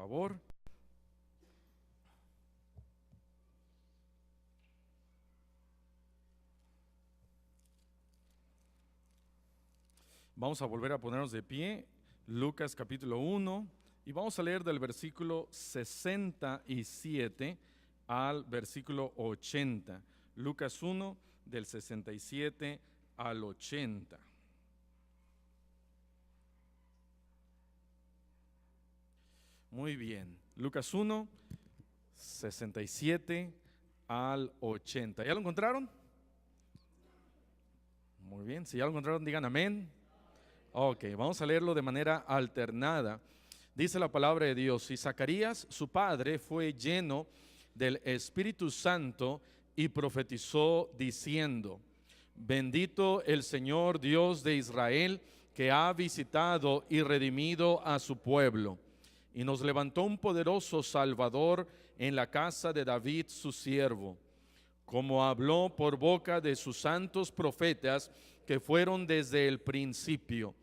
favor. Vamos a volver a ponernos de pie, Lucas capítulo 1, y vamos a leer del versículo 67 al versículo 80. Lucas 1, del 67 al 80. Muy bien, Lucas 1, 67 al 80. ¿Ya lo encontraron? Muy bien, si ya lo encontraron, digan amén. Ok, vamos a leerlo de manera alternada. Dice la palabra de Dios: y Zacarías, su padre, fue lleno del Espíritu Santo y profetizó diciendo: bendito el Señor Dios de Israel, que ha visitado y redimido a su pueblo, y nos levantó un poderoso Salvador en la casa de David su siervo, como habló por boca de sus santos profetas que fueron desde el principio,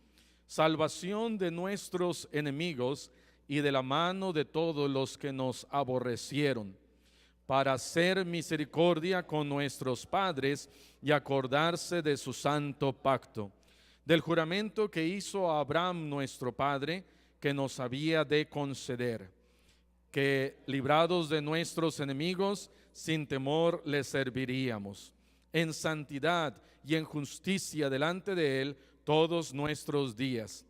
salvación de nuestros enemigos y de la mano de todos los que nos aborrecieron, para hacer misericordia con nuestros padres y acordarse de su santo pacto, del juramento que hizo a Abraham nuestro padre, que nos había de conceder, que librados de nuestros enemigos, sin temor les serviríamos, en santidad y en justicia delante de él todos nuestros días.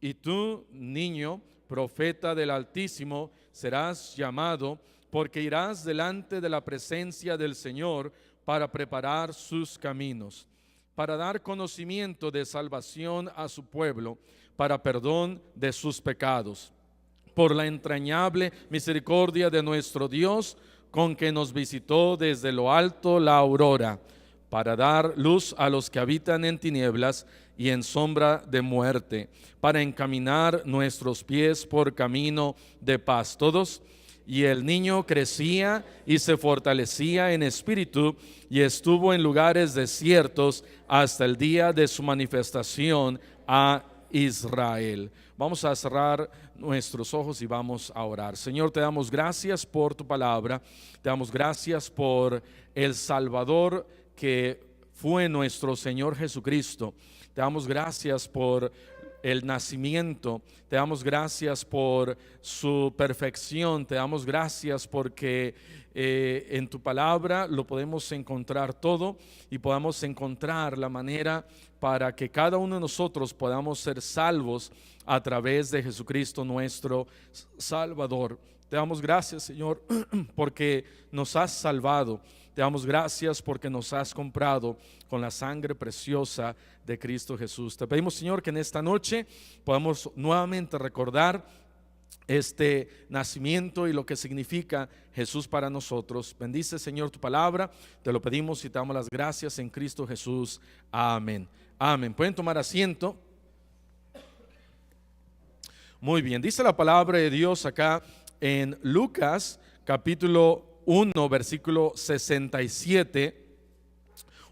Y tú, niño, profeta del Altísimo, serás llamado, porque irás delante de la presencia del Señor para preparar sus caminos, para dar conocimiento de salvación a su pueblo, para perdón de sus pecados, por la entrañable misericordia de nuestro Dios, con que nos visitó desde lo alto la aurora, para dar luz a los que habitan en tinieblas y en sombra de muerte, para encaminar nuestros pies por camino de paz. Todos. Y el niño crecía y se fortalecía en espíritu, y estuvo en lugares desiertos hasta el día de su manifestación a Israel. Vamos a cerrar nuestros ojos y vamos a orar. Señor, te damos gracias por tu palabra, te damos gracias por el Salvador que fue nuestro Señor Jesucristo. Te damos gracias por el nacimiento, te damos gracias por su perfección, te damos gracias porque en tu palabra lo podemos encontrar todo y podamos encontrar la manera para que cada uno de nosotros podamos ser salvos a través de Jesucristo nuestro Salvador. Te damos gracias, Señor, porque nos has salvado. Te damos gracias porque nos has comprado con la sangre preciosa de Cristo Jesús. Te pedimos, Señor, que en esta noche podamos nuevamente recordar este nacimiento y lo que significa Jesús para nosotros. Bendice, Señor, tu palabra. Te lo pedimos y te damos las gracias en Cristo Jesús. Amén. Amén. Pueden tomar asiento. Muy bien, dice la palabra de Dios acá en Lucas capítulo 1, versículo 67,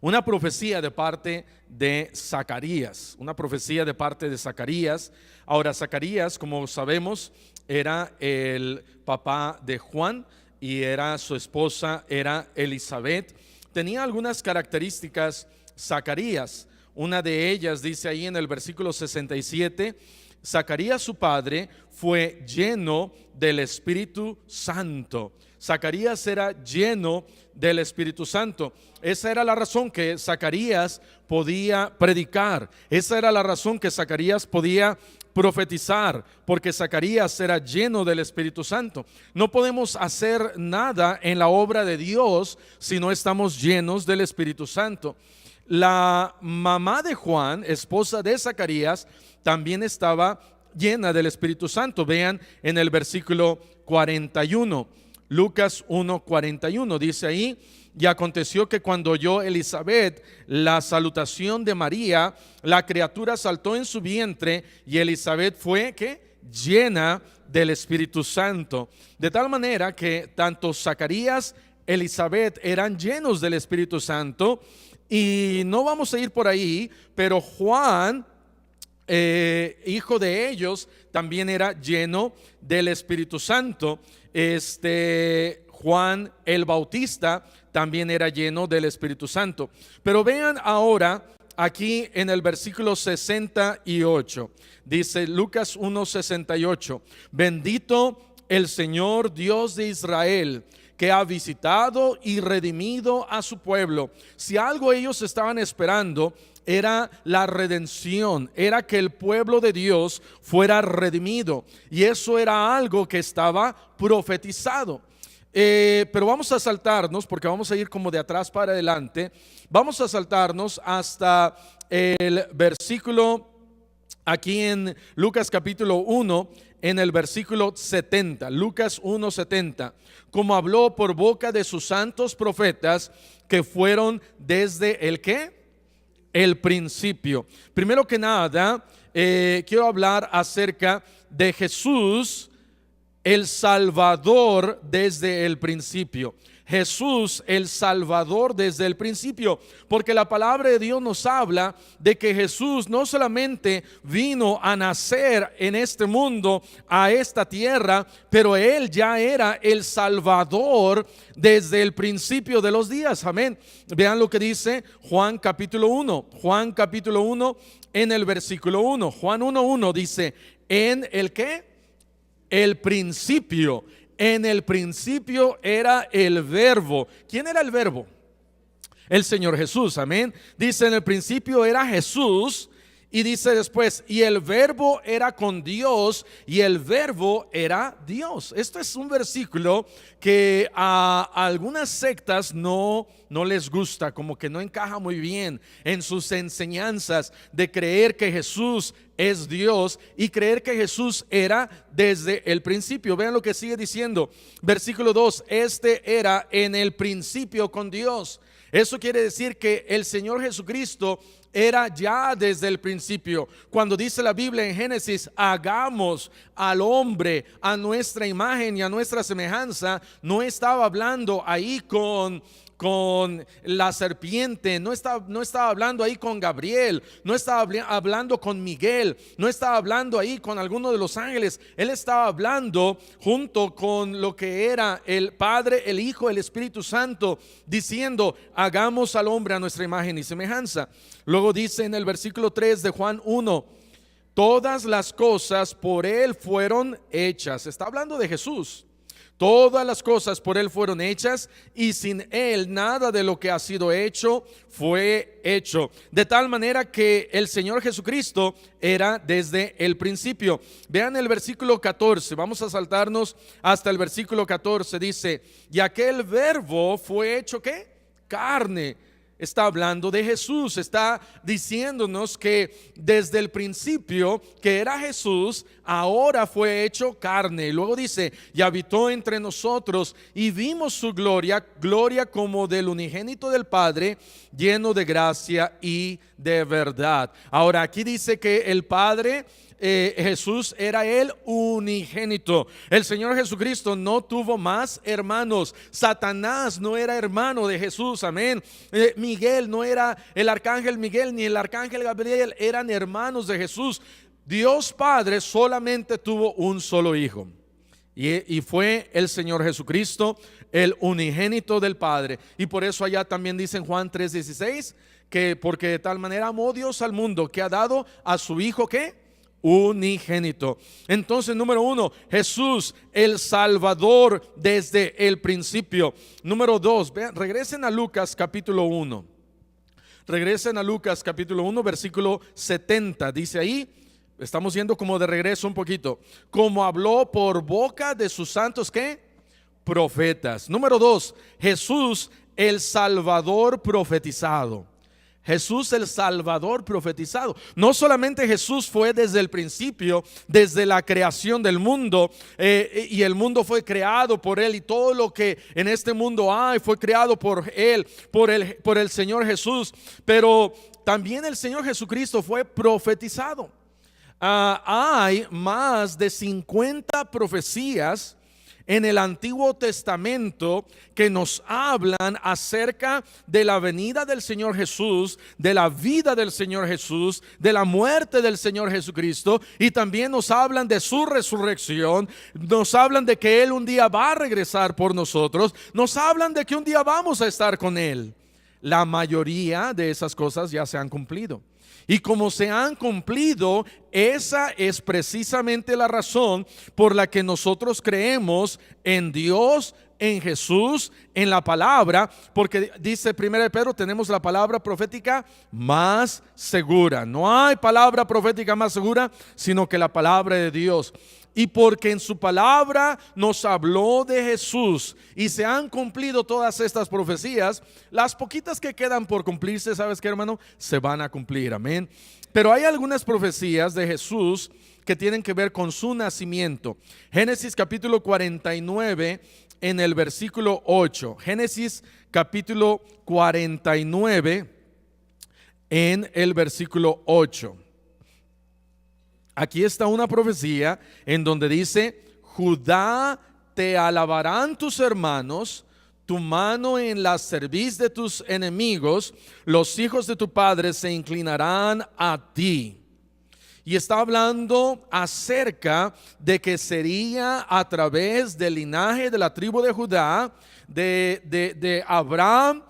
una profecía de parte de Zacarías, una profecía de parte de Zacarías. Ahora, Zacarías, como sabemos, era el papá de Juan y su esposa era Elizabeth. Tenía algunas características Zacarías. Una de ellas dice ahí en el versículo 67, Zacarías su padre fue lleno del Espíritu Santo. Zacarías era lleno del Espíritu Santo. Esa era la razón que Zacarías podía predicar. Esa era la razón que Zacarías podía profetizar, porque Zacarías era lleno del Espíritu Santo. No podemos hacer nada en la obra de Dios si no estamos llenos del Espíritu Santo. La mamá de Juan, esposa de Zacarías, también estaba llena del Espíritu Santo. Vean en el versículo 41, Lucas 1:41, dice ahí: y aconteció que cuando oyó Elizabeth la salutación de María, la criatura saltó en su vientre, y Elizabeth fue ¿qué? Llena del Espíritu Santo. De tal manera que tanto Zacarías, Elizabeth eran llenos del Espíritu Santo. Y no vamos a ir por ahí, pero Juan hijo de ellos, también era lleno del Espíritu Santo. Juan el Bautista también era lleno del Espíritu Santo. Pero vean ahora aquí en el versículo 68, dice Lucas 1:68, bendito el Señor Dios de Israel, que ha visitado y redimido a su pueblo. Si algo ellos estaban esperando, era la redención, era que el pueblo de Dios fuera redimido, y eso era algo que estaba profetizado. Pero vamos a saltarnos, porque vamos a ir como de atrás para adelante. Vamos a saltarnos hasta el versículo, aquí en Lucas capítulo 1, en el versículo 70, Lucas 1:70, como habló por boca de sus santos profetas que fueron desde el ¿qué? El principio. Primero que nada, quiero hablar acerca de Jesús, el Salvador desde el principio. Jesús el Salvador desde el principio, porque la palabra de Dios nos habla de que Jesús no solamente vino a nacer en este mundo, a esta tierra, pero Él ya era el Salvador desde el principio de los días. Amén. Vean lo que dice Juan capítulo 1. Juan capítulo 1 en el versículo 1. Juan 1:1 dice, ¿en el qué? El principio. En el principio era el verbo. ¿Quién era el verbo? El Señor Jesús, amén. Dice, en el principio era Jesús, y dice después, y el verbo era con Dios, y el verbo era Dios. Esto es un versículo que a algunas sectas no les gusta, como que no encaja muy bien en sus enseñanzas de creer que Jesús es Dios y creer que Jesús era desde el principio. Vean lo que sigue diciendo, versículo 2, este era en el principio con Dios. Eso quiere decir que el Señor Jesucristo era ya desde el principio. Cuando dice la Biblia en Génesis, hagamos al hombre a nuestra imagen y a nuestra semejanza, no estaba hablando ahí con la serpiente, no estaba hablando ahí con Gabriel, no estaba hablando con Miguel, no estaba hablando ahí con alguno de los ángeles. Él estaba hablando junto con lo que era el Padre, el Hijo, el Espíritu Santo, diciendo, hagamos al hombre a nuestra imagen y semejanza. Luego dice en el versículo 3 de Juan 1, todas las cosas por Él fueron hechas. Está hablando de Jesús. Todas las cosas por Él fueron hechas, y sin Él nada de lo que ha sido hecho fue hecho. De tal manera que el Señor Jesucristo era desde el principio. Vean el versículo 14, vamos a saltarnos hasta el versículo 14. Dice, y aquel verbo fue hecho ¿qué? Carne. Está hablando de Jesús, está diciéndonos que desde el principio que era Jesús, ahora fue hecho carne. Y luego dice, y habitó entre nosotros, y vimos su gloria, gloria como del unigénito del Padre, lleno de gracia y de verdad. Ahora aquí dice que el Padre, Jesús era el unigénito. El Señor Jesucristo no tuvo más hermanos. Satanás no era hermano de Jesús, amén. Miguel no era, el arcángel Miguel ni el arcángel Gabriel eran hermanos de Jesús. Dios Padre solamente tuvo un solo hijo, y fue el Señor Jesucristo, el unigénito del Padre. Y por eso allá también dice en Juan 3:16 que porque de tal manera amó Dios al mundo que ha dado a su hijo ¿qué? Unigénito. Entonces, número 1, Jesús el Salvador desde el principio. Número 2, vean, regresen a Lucas capítulo 1. Regresen a Lucas capítulo 1 versículo 70. Dice ahí, estamos yendo como de regreso un poquito, como habló por boca de sus santos ¿qué? Profetas. Número 2, Jesús el Salvador profetizado. Jesús el Salvador profetizado. No solamente Jesús fue desde el principio, desde la creación del mundo, y el mundo fue creado por Él, y todo lo que en este mundo hay fue creado por Él, por el Señor Jesús. Pero también el Señor Jesucristo fue profetizado. Hay más de 50 profecías en el Antiguo Testamento que nos hablan acerca de la venida del Señor Jesús, de la vida del Señor Jesús, de la muerte del Señor Jesucristo, y también nos hablan de su resurrección, nos hablan de que Él un día va a regresar por nosotros, nos hablan de que un día vamos a estar con Él. La mayoría de esas cosas ya se han cumplido. Y como se han cumplido, esa es precisamente la razón por la que nosotros creemos en Dios, en Jesús, en la palabra, porque dice 1 Pedro, tenemos la palabra profética más segura. No hay palabra profética más segura, sino que la palabra de Dios. Y porque en su palabra nos habló de Jesús y se han cumplido todas estas profecías, las poquitas que quedan por cumplirse, ¿sabes qué, hermano? Se van a cumplir, amén. Pero hay algunas profecías de Jesús que tienen que ver con su nacimiento. Génesis capítulo 49 en el versículo 8. Génesis capítulo 49 en el versículo 8. Aquí está una profecía en donde dice: Judá, te alabarán tus hermanos, tu mano en la cerviz de tus enemigos, los hijos de tu padre se inclinarán a ti. Y está hablando acerca de que sería a través del linaje de la tribu de Judá, de Abraham.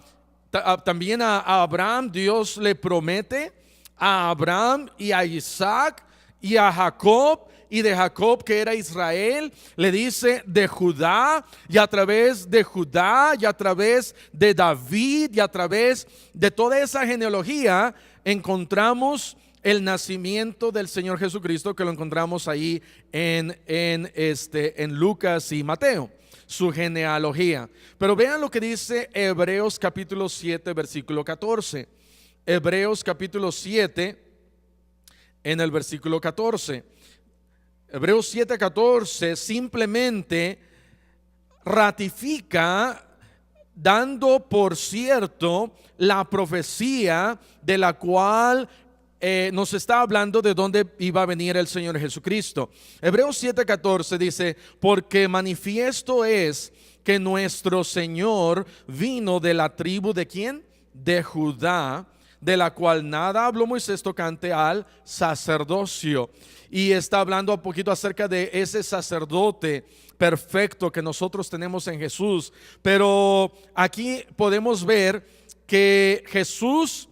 También a Abraham Dios le promete, a Abraham y a Isaac y a Jacob, y de Jacob, que era Israel, le dice de Judá, y a través de Judá, y a través de David, y a través de toda esa genealogía encontramos el nacimiento del Señor Jesucristo, que lo encontramos ahí en Lucas y Mateo, su genealogía. Pero vean lo que dice Hebreos capítulo 7 versículo 14. Hebreos capítulo 7 en el versículo 14. Hebreos 7:14 simplemente ratifica, dando por cierto la profecía de la cual nos está hablando de dónde iba a venir el Señor Jesucristo. Hebreos 7:14 dice: porque manifiesto es que nuestro Señor vino de la tribu de ¿quién? De Judá, de la cual nada habló Moisés tocante al sacerdocio. Y está hablando un poquito acerca de ese sacerdote perfecto que nosotros tenemos en Jesús. Pero aquí podemos ver que Jesús,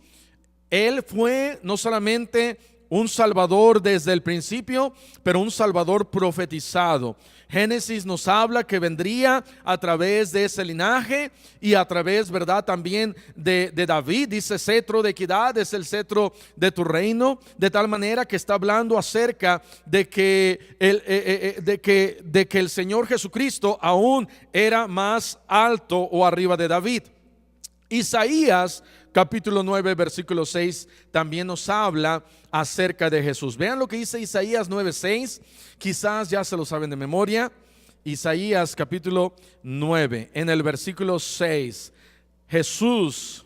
Él fue no solamente un salvador desde el principio, pero un salvador profetizado. Génesis nos habla que vendría a través de ese linaje y a través, ¿verdad?, también de David. Dice: cetro de equidad es el cetro de tu reino. De tal manera que está hablando acerca de que el Señor Jesucristo aún era más alto o arriba de David. Isaías capítulo 9 versículo 6 también nos habla acerca de Jesús. Vean lo que dice Isaías 9:6. Quizás ya se lo saben de memoria. Isaías capítulo 9 en el versículo 6. Jesús,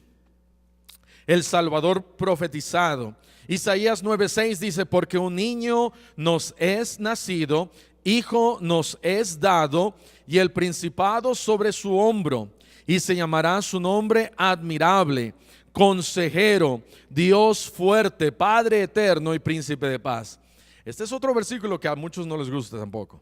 el Salvador profetizado. Isaías 9:6 dice: porque un niño nos es nacido, hijo nos es dado, y el principado sobre su hombro, y se llamará su nombre Admirable, Consejero, Dios fuerte, Padre eterno y Príncipe de paz. Este es otro versículo que a muchos no les gusta tampoco.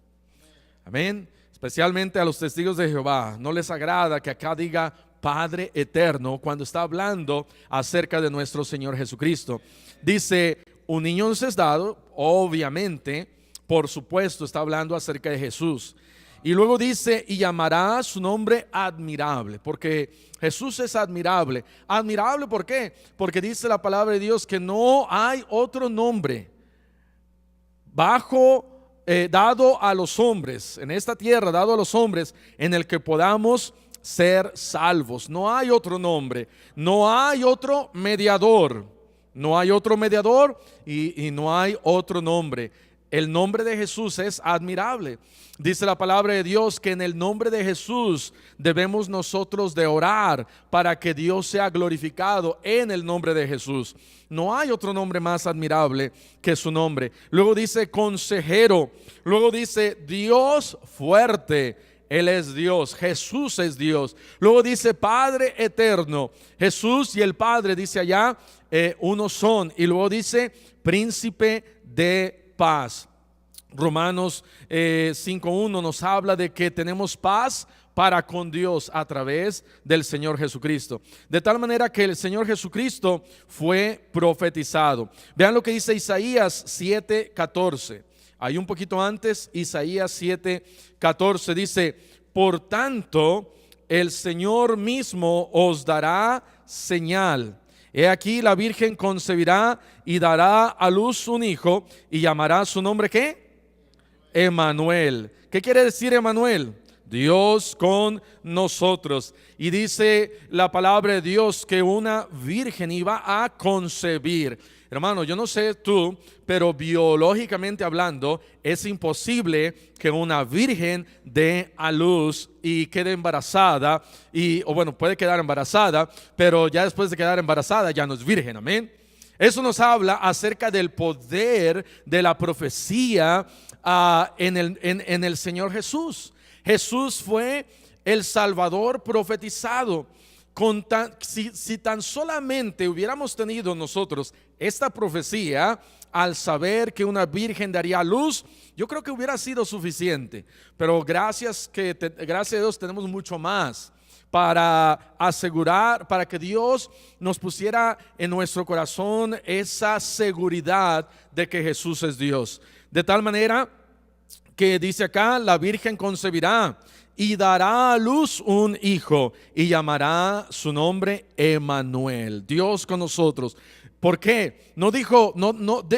Amén. Especialmente a los testigos de Jehová. No les agrada que acá diga Padre eterno cuando está hablando acerca de nuestro Señor Jesucristo. Dice: un niño nos es dado. Obviamente, por supuesto, está hablando acerca de Jesús. Y luego dice: y llamará su nombre Admirable, porque Jesús es admirable. Admirable, ¿por qué? Porque dice la palabra de Dios que no hay otro nombre dado a los hombres, en esta tierra, dado a los hombres, en el que podamos ser salvos. No hay otro nombre, no hay otro mediador, no hay otro mediador y no hay otro nombre. El nombre de Jesús es admirable. Dice la palabra de Dios que en el nombre de Jesús debemos nosotros de orar para que Dios sea glorificado en el nombre de Jesús. No hay otro nombre más admirable que su nombre. Luego dice consejero. Luego dice Dios fuerte. Él es Dios, Jesús es Dios. Luego dice Padre eterno. Jesús y el Padre, dice allá, uno son. Y luego dice Príncipe de paz. Romanos 5:1 nos habla de que tenemos paz para con Dios a través del Señor Jesucristo. De tal manera que el Señor Jesucristo fue profetizado. Vean lo que dice Isaías 7:14. Ahí un poquito antes, Isaías 7:14 dice: por tanto, el Señor mismo os dará señal. He aquí, la Virgen concebirá y dará a luz un hijo y llamará su nombre, ¿qué? Emmanuel. ¿Qué quiere decir Emmanuel? Dios con nosotros. Y dice la palabra de Dios que una virgen iba a concebir. Hermano, yo no sé tú, pero biológicamente hablando es imposible que una virgen dé a luz y quede embarazada, o bueno, puede quedar embarazada, pero ya después de quedar embarazada ya no es virgen, amén. Eso nos habla acerca del poder de la profecía en el Señor Jesús. Jesús fue el Salvador profetizado. Si tan solamente hubiéramos tenido nosotros esta profecía, al saber que una virgen daría a luz, yo creo que hubiera sido suficiente. Pero gracias a Dios tenemos mucho más para asegurar, para que Dios nos pusiera en nuestro corazón esa seguridad de que Jesús es Dios. De tal manera que dice acá, la Virgen concebirá y dará a luz un hijo y llamará su nombre Emmanuel, Dios con nosotros. ¿Por qué? No dijo,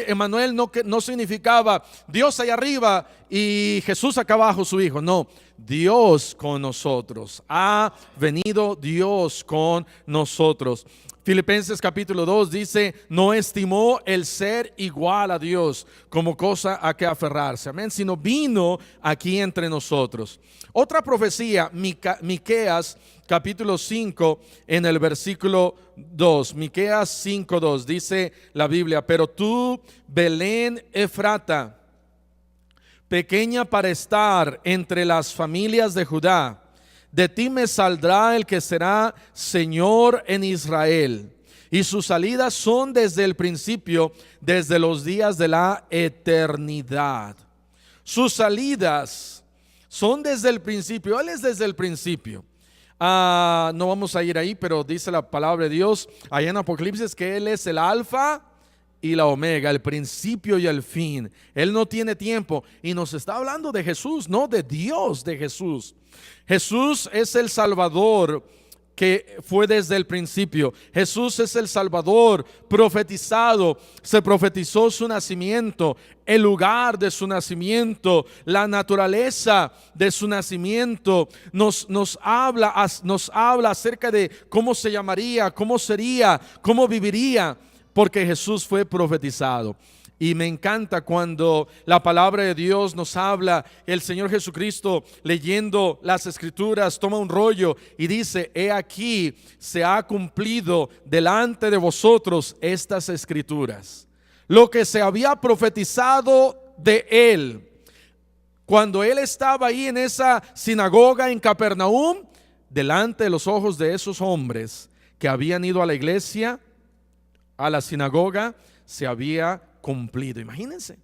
Emmanuel no significaba Dios allá arriba y Jesús acá abajo su hijo. No, Dios con nosotros. Ha venido Dios con nosotros. Filipenses capítulo 2 dice: no estimó el ser igual a Dios como cosa a que aferrarse, amén, sino vino aquí entre nosotros. Otra profecía, Miqueas capítulo 5 en el versículo 2, Miqueas 5:2 dice la Biblia: pero tú, Belén Efrata, pequeña para estar entre las familias de Judá, de ti me saldrá el que será Señor en Israel, y sus salidas son desde el principio, desde los días de la eternidad. Sus salidas son desde el principio. Él es desde el principio. No vamos a ir ahí, pero dice la palabra de Dios allá en Apocalipsis que Él es el alfa y la omega, el principio y el fin. Él no tiene tiempo, y nos está hablando de Jesús, no de Dios, de Jesús. Jesús es el Salvador que fue desde el principio. Jesús es el Salvador profetizado. Se profetizó su nacimiento, el lugar de su nacimiento, la naturaleza de su nacimiento. Nos habla acerca de cómo se llamaría, cómo sería, cómo viviría, porque Jesús fue profetizado. Y me encanta cuando la palabra de Dios nos habla, el Señor Jesucristo leyendo las Escrituras toma un rollo y dice: he aquí, se ha cumplido delante de vosotros estas Escrituras. Lo que se había profetizado de Él cuando Él estaba ahí en esa sinagoga en Capernaum, delante de los ojos de esos hombres que habían ido a la iglesia, a la sinagoga, se había cumplido. Imagínense,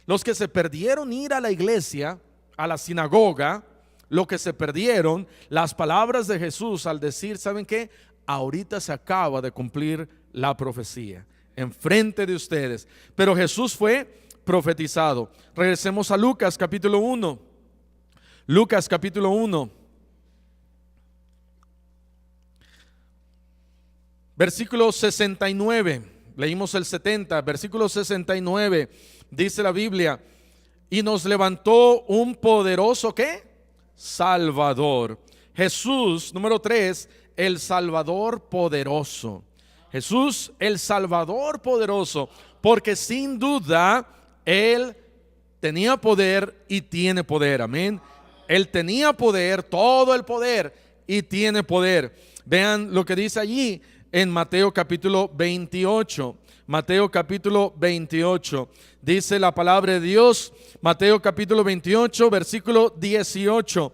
los que se perdieron ir a la iglesia, a la sinagoga, lo que se perdieron, las palabras de Jesús al decir: ¿saben qué? Ahorita se acaba de cumplir la profecía enfrente de ustedes. Pero Jesús fue profetizado. Regresemos a Lucas capítulo 1. Lucas capítulo 1, versículo 69. Leímos el 70, versículo 69, dice la Biblia: y nos levantó un poderoso, ¿qué? Salvador. Jesús, número 3, el Salvador poderoso. Jesús, el Salvador poderoso, porque sin duda Él tenía poder y tiene poder, amén. Él tenía poder, todo el poder, y tiene poder. Vean lo que dice allí en Mateo capítulo 28. Mateo capítulo 28. Dice la palabra de Dios, Mateo capítulo 28, versículo 18.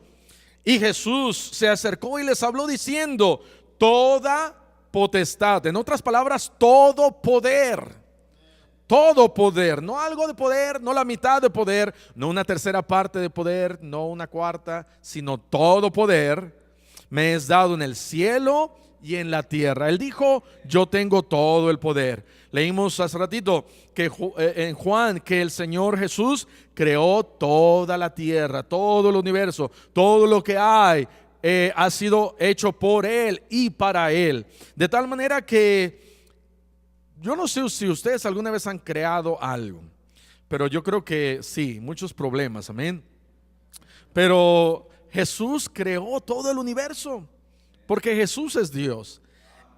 Y Jesús se acercó y les habló diciendo: toda potestad, en otras palabras, todo poder, no algo de poder, no la mitad de poder, no una tercera parte de poder, no una cuarta, sino todo poder me es dado en el cielo y en la tierra. Él dijo: yo tengo todo el poder. Leímos hace ratito que en Juan que el Señor Jesús creó toda la tierra, todo el universo, todo lo que hay ha sido hecho por Él y para Él. De tal manera que yo no sé si ustedes alguna vez han creado algo, pero yo creo que sí, muchos problemas, amén. Pero Jesús creó todo el universo, porque Jesús es Dios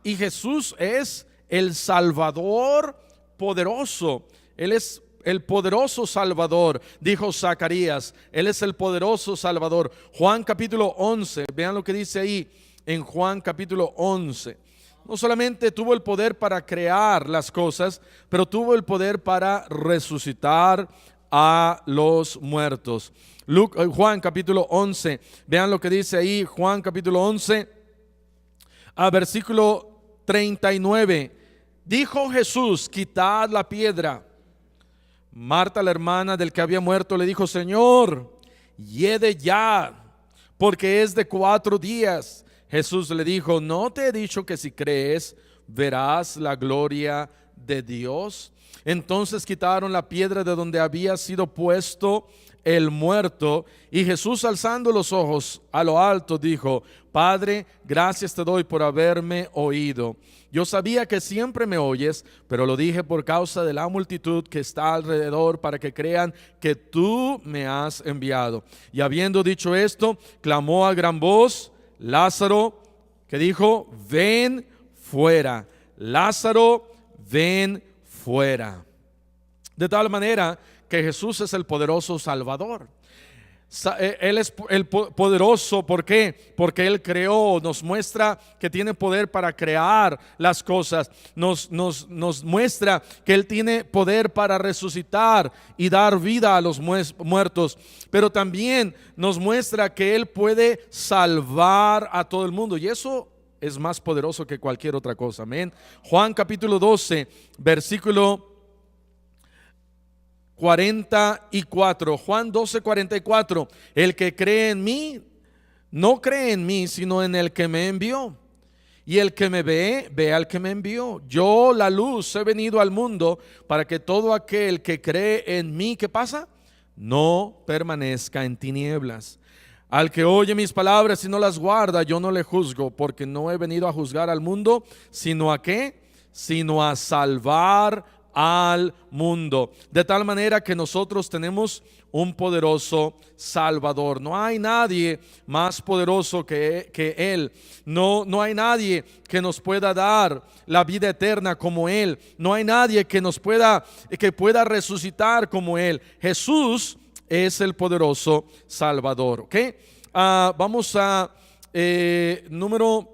y Jesús es el Salvador poderoso. Él es el poderoso Salvador, dijo Zacarías. Él es el poderoso Salvador. Juan capítulo 11, vean lo que dice ahí en Juan capítulo 11. No solamente tuvo el poder para crear las cosas, pero tuvo el poder para resucitar a los muertos. Juan capítulo 11, vean lo que dice ahí, Juan capítulo 11, a versículo 39. Dijo Jesús: quitad la piedra. Marta, la hermana del que había muerto, le dijo: Señor, hiede ya, porque es de 4 días. Jesús le dijo: ¿no te he dicho que si crees verás la gloria de Dios? Entonces quitaron la piedra de donde había sido puesto el muerto, y Jesús, alzando los ojos a lo alto, dijo: Padre, gracias te doy por haberme oído. Yo sabía que siempre me oyes, pero lo dije por causa de la multitud que está alrededor, para que crean que tú me has enviado. Y habiendo dicho esto, clamó a gran voz: Lázaro, que dijo: ven fuera. Lázaro, ven fuera. De tal manera que Jesús es el poderoso Salvador. Él es el poderoso. ¿Por qué? Porque Él creó, nos muestra que tiene poder para crear las cosas, nos muestra que Él tiene poder para resucitar y dar vida a los muertos, pero también nos muestra que Él puede salvar a todo el mundo, y eso es más poderoso que cualquier otra cosa. Amén. Juan capítulo 12, versículo 44. Juan 12, 44. El que cree en mí, no cree en mí, sino en el que me envió. Y el que me ve, ve al que me envió. Yo, la luz, he venido al mundo para que todo aquel que cree en mí, ¿qué pasa? No permanezca en tinieblas. Al que oye mis palabras y no las guarda, yo no le juzgo, porque no he venido a juzgar al mundo, sino a ¿qué? Sino a salvar al mundo. De tal manera que nosotros tenemos un poderoso Salvador. No hay nadie más poderoso que Él. No hay nadie que nos pueda dar la vida eterna como Él. No hay nadie que pueda resucitar como Él. Jesús es el poderoso Salvador. ¿Ok? Vamos a número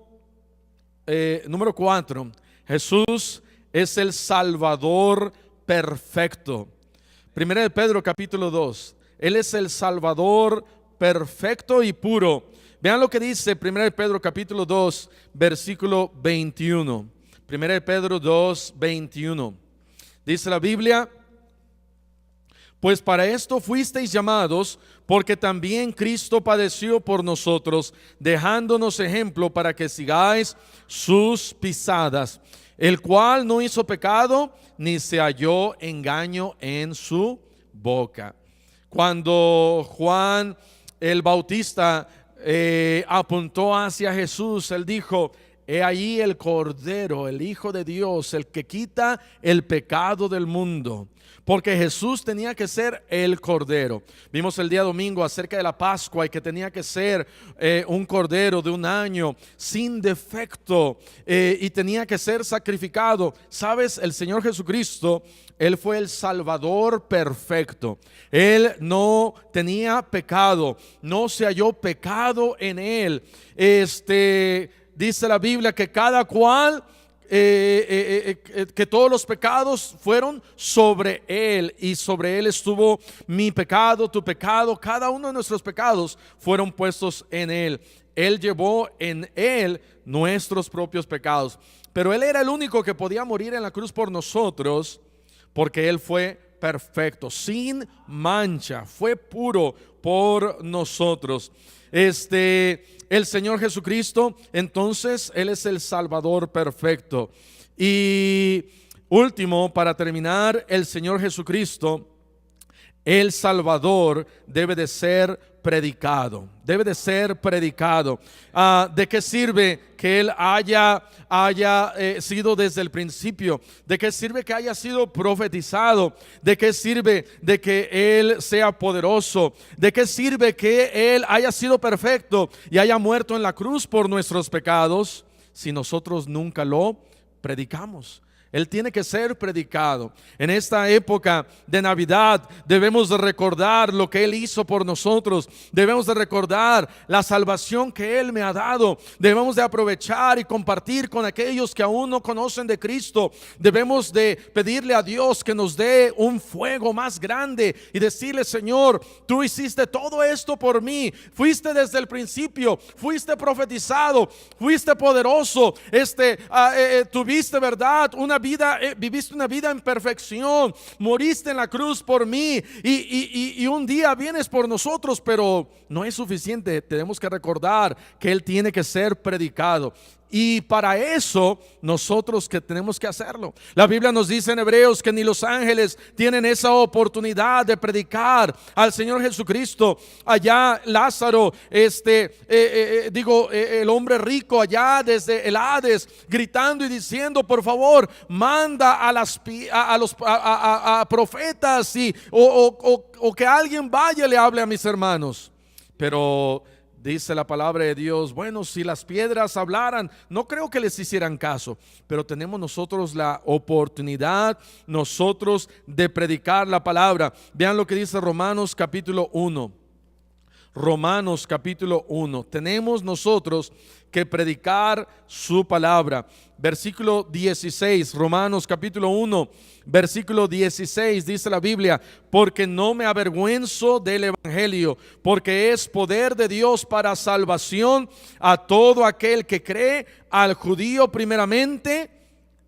4. Jesús es el Salvador perfecto. Primera de Pedro capítulo 2. Él es el Salvador perfecto y puro. Vean lo que dice Primera de Pedro capítulo 2, versículo 21. Primera de Pedro 2, 21. Dice la Biblia: pues para esto fuisteis llamados, porque también Cristo padeció por nosotros, dejándonos ejemplo para que sigáis sus pisadas, el cual no hizo pecado, ni se halló engaño en su boca. Cuando Juan el Bautista apuntó hacia Jesús, él dijo: he ahí el Cordero, el Hijo de Dios, el que quita el pecado del mundo. Porque Jesús tenía que ser el Cordero. Vimos el día domingo acerca de la Pascua y que tenía que ser un Cordero de 1 año sin defecto, y tenía que ser sacrificado. Sabes, el Señor Jesucristo, Él fue el Salvador perfecto. Él no tenía pecado, no se halló pecado en Él. Dice la Biblia que cada cual que todos los pecados fueron sobre Él, y sobre Él estuvo mi pecado, tu pecado, cada uno de nuestros pecados fueron puestos en Él. Él llevó en Él nuestros propios pecados, pero Él era el único que podía morir en la cruz por nosotros, porque Él fue perfecto, sin mancha, fue puro por nosotros. El Señor Jesucristo, entonces, Él es el Salvador perfecto. Y último, para terminar, el Señor Jesucristo, el Salvador, debe de ser predicado. Debe de ser predicado. ¿De qué sirve que Él haya sido desde el principio? ¿De qué sirve que haya sido profetizado? ¿De qué sirve de que Él sea poderoso? ¿De qué sirve que Él haya sido perfecto y haya muerto en la cruz por nuestros pecados si nosotros nunca lo predicamos? Él tiene que ser predicado. En esta época de Navidad debemos de recordar lo que Él hizo por nosotros. Debemos de recordar la salvación que Él me ha dado. Debemos de aprovechar y compartir con aquellos que aún no conocen de Cristo. Debemos de pedirle a Dios que nos dé un fuego más grande y decirle: Señor, tú hiciste todo esto por mí. Fuiste desde el principio, fuiste profetizado, fuiste poderoso, tuviste, verdad, viviste una vida en perfección, moriste en la cruz por mí, y un día vienes por nosotros. Pero no es suficiente. Tenemos que recordar que Él tiene que ser predicado, y para eso nosotros que tenemos que hacerlo. La Biblia nos dice en Hebreos que ni los ángeles tienen esa oportunidad de predicar al Señor Jesucristo. Allá Lázaro, el hombre rico allá desde el Hades, gritando y diciendo: por favor, manda a profetas, o que alguien vaya y le hable a mis hermanos. Pero dice la palabra de Dios: bueno, si las piedras hablaran, no creo que les hicieran caso. Pero tenemos nosotros la oportunidad, nosotros, de predicar la palabra. Vean lo que dice Romanos capítulo 1. Romanos capítulo 1. Tenemos nosotros que predicar su palabra. Versículo 16, Romanos capítulo 1, versículo 16, dice la Biblia: porque no me avergüenzo del evangelio, porque es poder de Dios para salvación a todo aquel que cree, al judío primeramente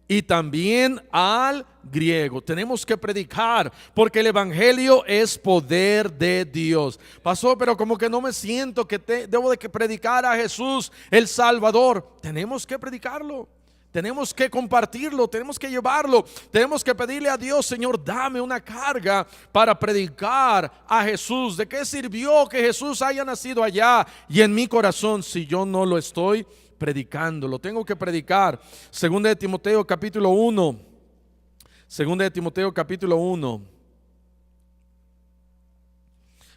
y también al griego. Tenemos que predicar, porque el evangelio es poder de Dios. Pastor, pero como que no me siento que debo de predicar a Jesús el Salvador. Tenemos que predicarlo. Tenemos que compartirlo, tenemos que llevarlo, tenemos que pedirle a Dios: Señor, dame una carga para predicar a Jesús. ¿De qué sirvió que Jesús haya nacido allá y en mi corazón si yo no lo estoy predicando? Lo tengo que predicar. Segunda de Timoteo capítulo 1. Segunda de Timoteo capítulo 1.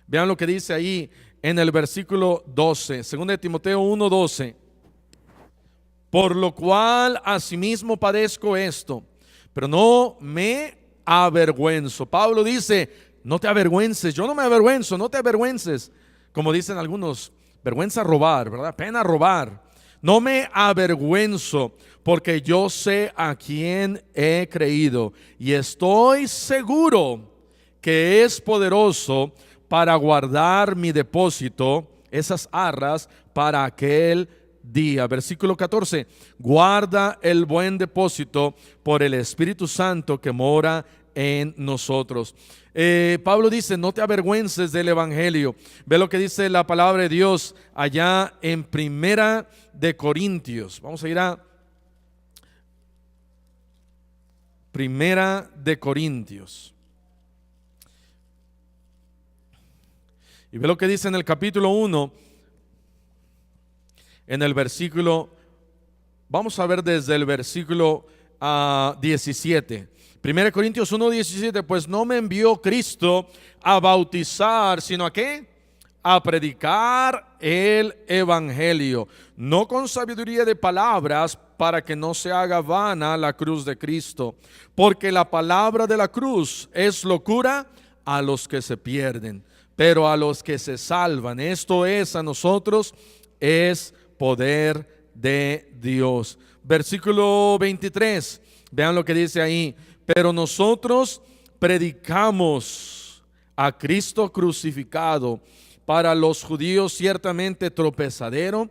Vean lo que dice ahí en el versículo 12. Segunda de Timoteo 1:12. Por lo cual asimismo padezco esto, pero no me avergüenzo. Pablo dice: no te avergüences. Yo no me avergüenzo, no te avergüences. Como dicen algunos, vergüenza robar, ¿verdad? Pena robar. No me avergüenzo, porque yo sé a quién he creído, y estoy seguro que es poderoso para guardar mi depósito, esas arras, para aquel día. Versículo 14: guarda el buen depósito por el Espíritu Santo que mora en nosotros. Pablo dice: no te avergüences del evangelio. Ve lo que dice la palabra de Dios allá en Primera de Corintios. Vamos a ir a Primera de Corintios. Y ve lo que dice en el capítulo 1, en el versículo, vamos a ver desde el versículo 17. 1 Corintios 1:17: pues no me envió Cristo a bautizar, sino a ¿qué? A predicar el evangelio, no con sabiduría de palabras, para que no se haga vana la cruz de Cristo, porque la palabra de la cruz es locura a los que se pierden, pero a los que se salvan, esto es, a nosotros, es poder de Dios. Versículo 23, vean lo que dice ahí. Pero nosotros predicamos a Cristo crucificado, para los judíos ciertamente tropezadero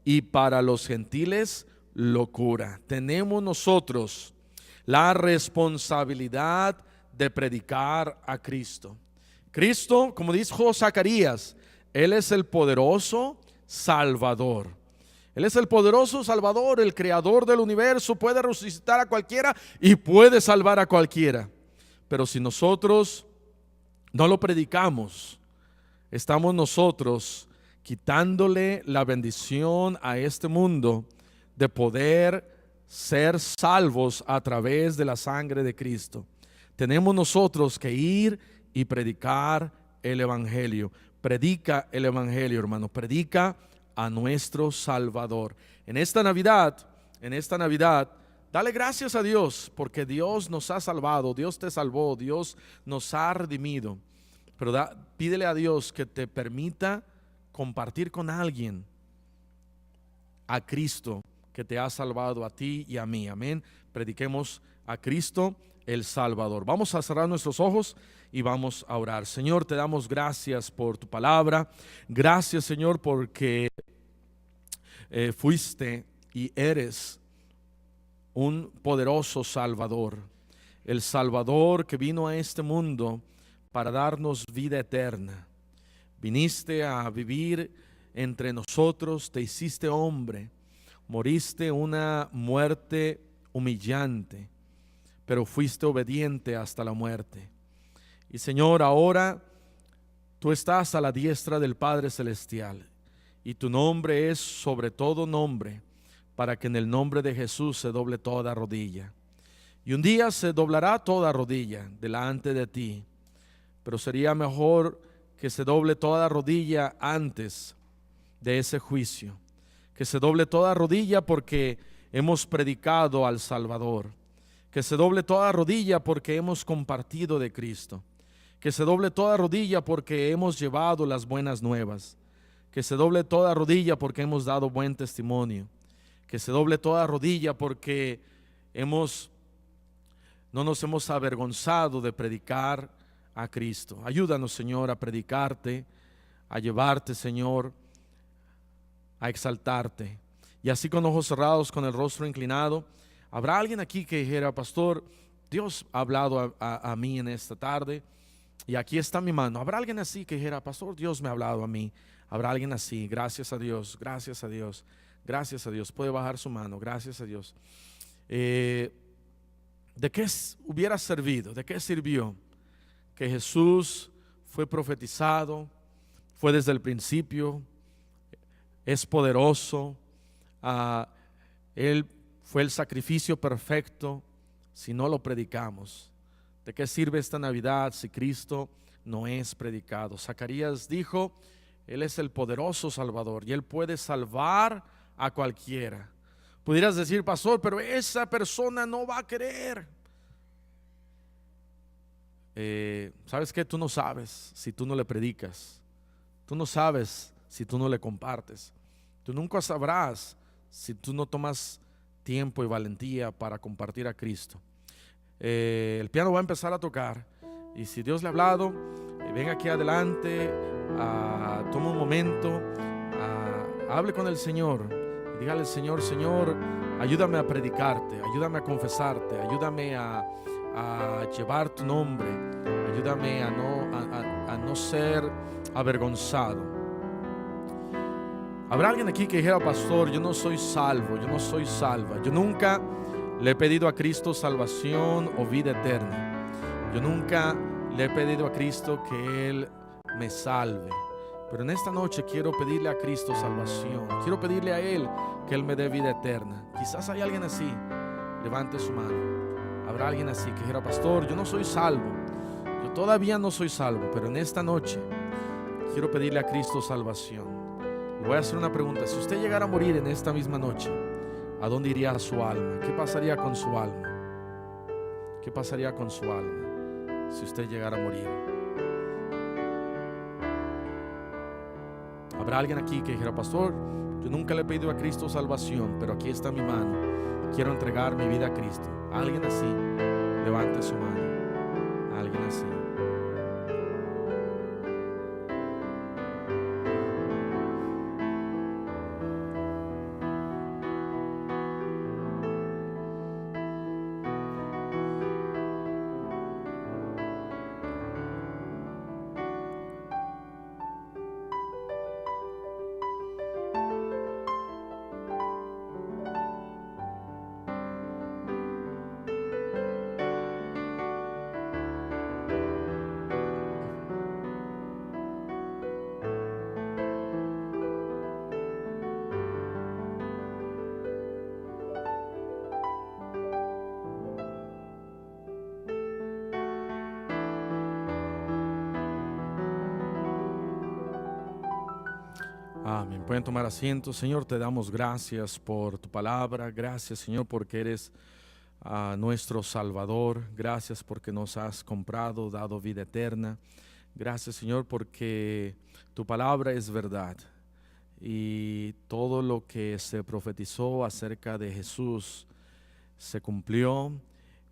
y para los gentiles locura. Tenemos nosotros la responsabilidad de predicar a Cristo. Cristo, como dijo Zacarías, Él es el poderoso Salvador. Él es el poderoso Salvador, el creador del universo. Puede resucitar a cualquiera y puede salvar a cualquiera. Pero si nosotros no lo predicamos, estamos nosotros quitándole la bendición a este mundo de poder ser salvos a través de la sangre de Cristo. Tenemos nosotros que ir y predicar el Evangelio. Predica el Evangelio, hermano. Predica a nuestro Salvador. En esta Navidad, dale gracias a Dios, porque Dios nos ha salvado, Dios te salvó, Dios nos ha redimido. Pero pídele a Dios que te permita compartir con alguien a Cristo que te ha salvado a ti y a mí. Amén. Prediquemos a Cristo el Salvador. Vamos a cerrar nuestros ojos y vamos a orar. Señor, te damos gracias por tu palabra. Gracias, Señor, porque fuiste y eres un poderoso Salvador. El Salvador que vino a este mundo para darnos vida eterna. Viniste a vivir entre nosotros, te hiciste hombre, moriste una muerte humillante, pero fuiste obediente hasta la muerte. Y Señor, ahora tú estás a la diestra del Padre Celestial y tu nombre es sobre todo nombre, para que en el nombre de Jesús se doble toda rodilla. Y un día se doblará toda rodilla delante de ti, pero sería mejor que se doble toda rodilla antes de ese juicio. Que se doble toda rodilla porque hemos predicado al Salvador. Que se doble toda rodilla porque hemos compartido de Cristo. Que se doble toda rodilla porque hemos llevado las buenas nuevas. Que se doble toda rodilla porque hemos dado buen testimonio. Que se doble toda rodilla porque no nos hemos avergonzado de predicar a Cristo. Ayúdanos, Señor, a predicarte, a llevarte, Señor, a exaltarte. Y así con ojos cerrados, con el rostro inclinado, habrá alguien aquí que dijera: pastor, Dios ha hablado a mí en esta tarde y aquí está mi mano. Habrá alguien así que dijera: pastor, Dios me ha hablado a mí. Habrá alguien así. Gracias a Dios, gracias a Dios, gracias a Dios. Puede bajar su mano. Gracias a Dios. ¿De qué hubiera servido? ¿De qué sirvió que Jesús fue profetizado, fue desde el principio, es poderoso, Él fue el sacrificio perfecto, si no lo predicamos? ¿De qué sirve esta Navidad si Cristo no es predicado? Zacarías dijo: Él es el poderoso Salvador y Él puede salvar a cualquiera. Pudieras decir: pastor, pero esa persona no va a querer. ¿Sabes qué? Tú no sabes si tú no le predicas. Tú no sabes si tú no le compartes. Tú nunca sabrás si tú no tomas tiempo y valentía para compartir a Cristo. El piano va a empezar a tocar y si Dios le ha hablado, venga aquí adelante, toma un momento, hable con el Señor y dígale al Señor: Señor, ayúdame a predicarte, ayúdame a confesarte, ayúdame a llevar tu nombre, ayúdame a no ser avergonzado. Habrá alguien aquí que dijera: pastor, yo no soy salvo, yo no soy salva, yo nunca le he pedido a Cristo salvación o vida eterna, yo nunca le he pedido a Cristo que Él me salve, pero en esta noche quiero pedirle a Cristo salvación, quiero pedirle a Él que Él me dé vida eterna. Quizás hay alguien así. Levante su mano. Habrá alguien así que dijera: pastor, yo no soy salvo, yo todavía no soy salvo, pero en esta noche quiero pedirle a Cristo salvación. Le voy a hacer una pregunta: si usted llegara a morir en esta misma noche, ¿a dónde iría su alma? ¿Qué pasaría con su alma? ¿Qué pasaría con su alma si usted llegara a morir? Habrá alguien aquí que dijera: pastor, Yo nunca le he pedido a Cristo salvación, pero aquí está mi mano. Quiero entregar mi vida a Cristo. Alguien así, levante su mano. Alguien así. Amén. Pueden tomar asiento. Señor, te damos gracias por tu palabra. Gracias, Señor, porque eres nuestro Salvador. Gracias porque nos has comprado, dado vida eterna. Gracias, Señor, porque tu palabra es verdad. Y todo lo que se profetizó acerca de Jesús se cumplió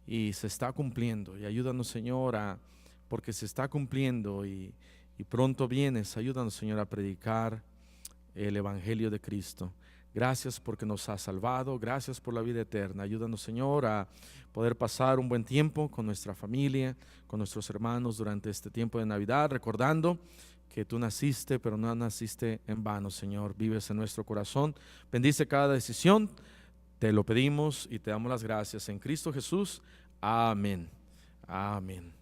y se está cumpliendo. Y ayúdanos, Señor, porque se está cumpliendo y pronto vienes. Ayúdanos, Señor, a predicar el Evangelio de Cristo. Gracias porque nos has salvado. Gracias por la vida eterna. Ayúdanos, Señor, a poder pasar un buen tiempo con nuestra familia, con nuestros hermanos durante este tiempo de Navidad, recordando que tú naciste, pero no naciste en vano, Señor. Vives en nuestro corazón. Bendice cada decisión. Te lo pedimos y te damos las gracias en Cristo Jesús. Amén. Amén.